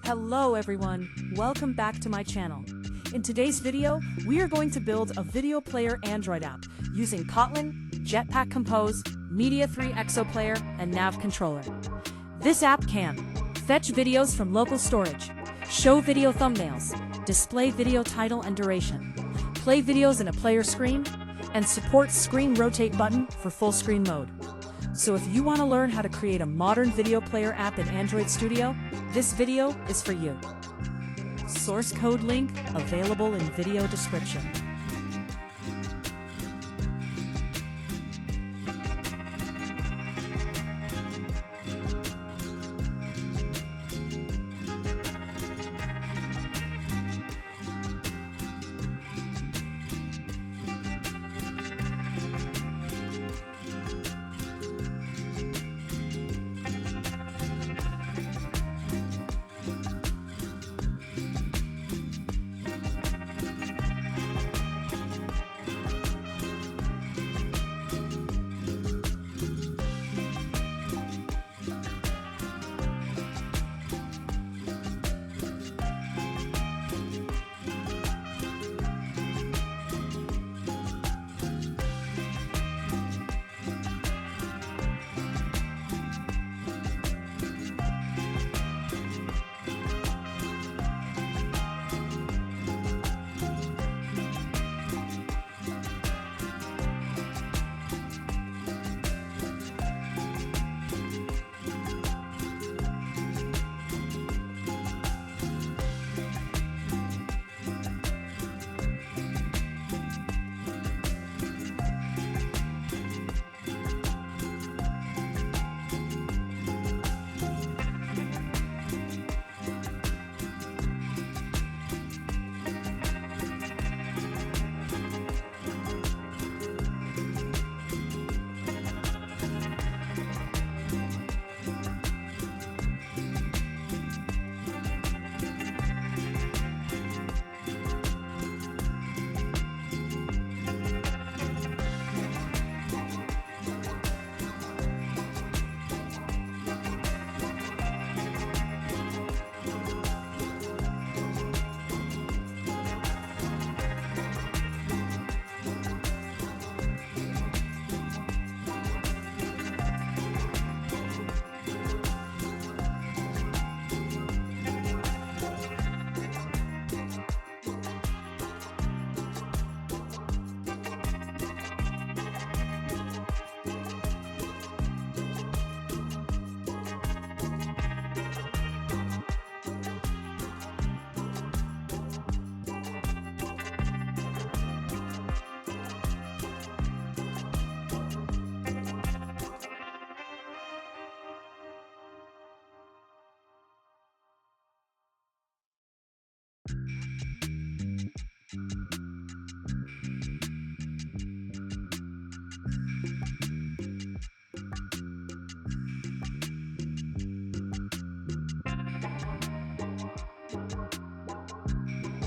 Hello everyone, welcome back to my channel. In today's video, we are going to build a video player Android app using Kotlin, Jetpack Compose, Media3 ExoPlayer, and NavController. This app can fetch videos from local storage, show video thumbnails, display video title and duration, play videos in a player screen, and support screen rotate button for full screen mode. So if you want to learn how to create a modern video player app in Android Studio, this video is for you. Source code link available in video description.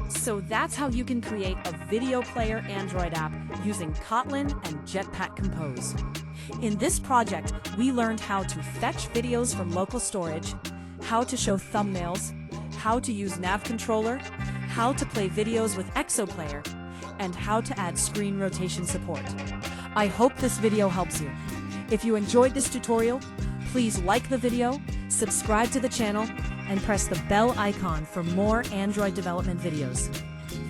So that's how you can create a video player Android app using Kotlin and Jetpack Compose. In this project, we learned how to fetch videos from local storage, how to show thumbnails, how to use NavController, how to play videos with ExoPlayer, and how to add screen rotation support. I hope this video helps you. If you enjoyed this tutorial, please like the video, subscribe to the channel, and press the bell icon for more Android development videos.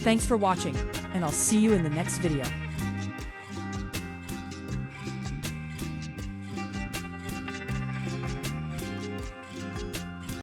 Thanks for watching, and I'll see you in the next video.